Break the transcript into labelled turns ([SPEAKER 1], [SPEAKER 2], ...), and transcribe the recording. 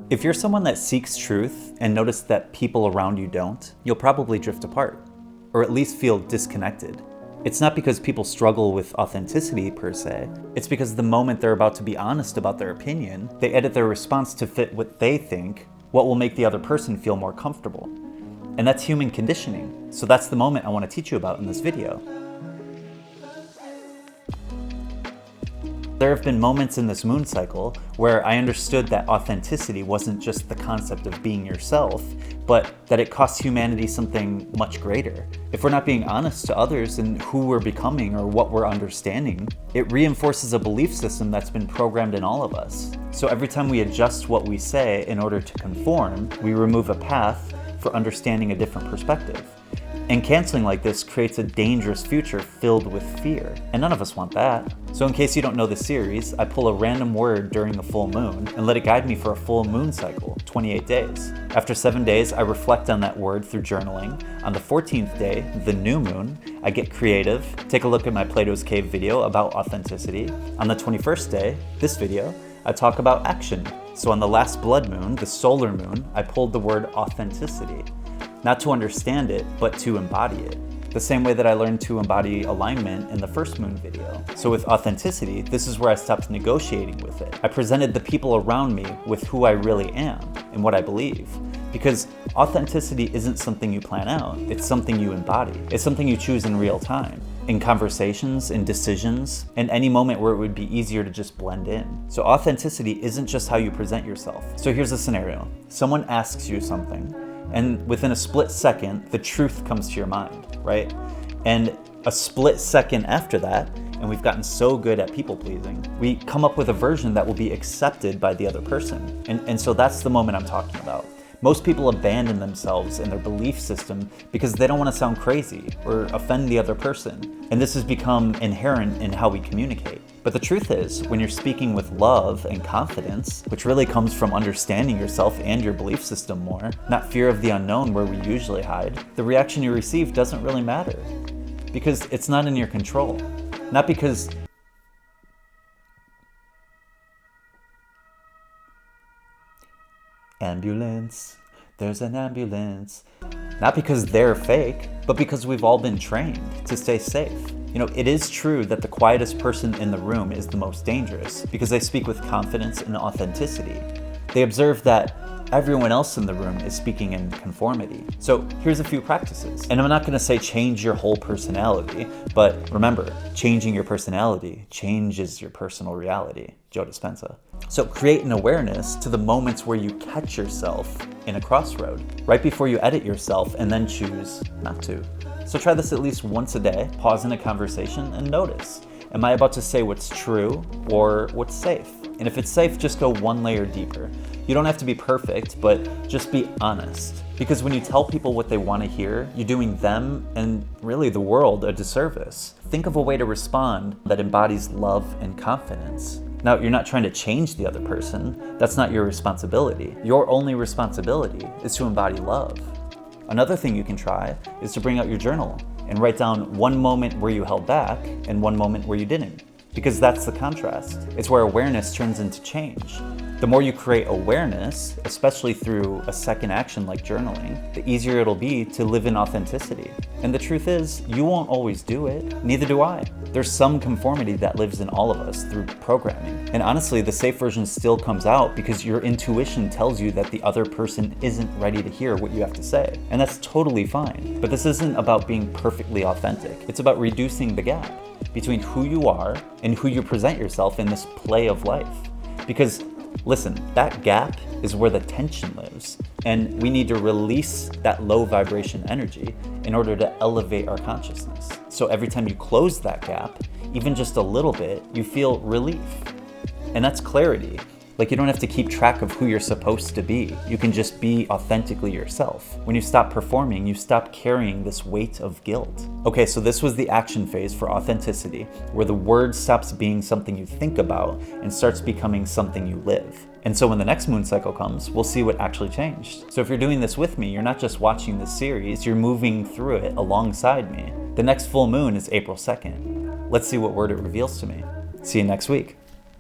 [SPEAKER 1] If you're someone that seeks truth and notice that people around you don't, you'll probably drift apart, or at least feel disconnected. It's not because people struggle with authenticity per se, it's because the moment they're about to be honest about their opinion, they edit their response to fit what they think, what will make the other person feel more comfortable. And that's human conditioning, so that's the moment I want to teach you about in this video. There have been moments in this moon cycle where I understood that authenticity wasn't just the concept of being yourself, but that it costs humanity something much greater. If we're not being honest to others in who we're becoming or what we're understanding, it reinforces a belief system that's been programmed in all of us. So every time we adjust what we say in order to conform, we remove a path for understanding a different perspective. And canceling like this creates a dangerous future filled with fear, and none of us want that. So in case you don't know the series, I pull a random word during a full moon and let it guide me for a full moon cycle, 28 days. After 7 days, I reflect on that word through journaling. On the 14th day, the new moon, I get creative, take a look at my Plato's Cave video about authenticity. On the 21st day, this video, I talk about action. So on the last blood moon, the solar moon, I pulled the word authenticity. Not to understand it, but to embody it. The same way that I learned to embody alignment in the first moon video. So with authenticity, this is where I stopped negotiating with it. I presented the people around me with who I really am and what I believe. Because authenticity isn't something you plan out, it's something you embody. It's something you choose in real time, in conversations, in decisions, in any moment where it would be easier to just blend in. So authenticity isn't just how you present yourself. So here's a scenario. Someone asks you something, and within a split second, the truth comes to your mind, right? And a split second after that, and we've gotten so good at people pleasing, we come up with a version that will be accepted by the other person. And so that's the moment I'm talking about. Most people abandon themselves and their belief system because they don't want to sound crazy or offend the other person. And this has become inherent in how we communicate. But the truth is, when you're speaking with love and confidence, which really comes from understanding yourself and your belief system more, not fear of the unknown where we usually hide, the reaction you receive doesn't really matter. Because it's not in your control. Not because ambulance, there's an ambulance. Not because they're fake, but because we've all been trained to stay safe. You know, it is true that the quietest person in the room is the most dangerous because they speak with confidence and authenticity. They observe that everyone else in the room is speaking in conformity. So here's a few practices. And I'm not gonna say change your whole personality, but remember, changing your personality changes your personal reality. Joe Dispenza. So create an awareness to the moments where you catch yourself in a crossroad, right before you edit yourself and then choose not to. So try this at least once a day, pause in a conversation and notice. Am I about to say what's true or what's safe? And if it's safe, just go one layer deeper. You don't have to be perfect, but just be honest. Because when you tell people what they want to hear, you're doing them and really the world a disservice. Think of a way to respond that embodies love and confidence. Now, you're not trying to change the other person. That's not your responsibility. Your only responsibility is to embody love. Another thing you can try is to bring out your journal and write down one moment where you held back and one moment where you didn't. Because that's the contrast. It's where awareness turns into change. The more you create awareness, especially through a second action like journaling, the easier it'll be to live in authenticity. And the truth is, you won't always do it. Neither do I. There's some conformity that lives in all of us through programming. And honestly, the safe version still comes out because your intuition tells you that the other person isn't ready to hear what you have to say. And that's totally fine. But this isn't about being perfectly authentic. It's about reducing the gap between who you are and who you present yourself in this play of life. Because listen, that gap is where the tension lives, and we need to release that low vibration energy in order to elevate our consciousness. So every time you close that gap, even just a little bit, you feel relief. And that's clarity. Like, you don't have to keep track of who you're supposed to be. You can just be authentically yourself. When you stop performing, you stop carrying this weight of guilt. Okay, so this was the action phase for authenticity, where the word stops being something you think about and starts becoming something you live. And so when the next moon cycle comes, we'll see what actually changed. So if you're doing this with me, you're not just watching this series, you're moving through it alongside me. The next full moon is April 2nd. Let's see what word it reveals to me. See you next week.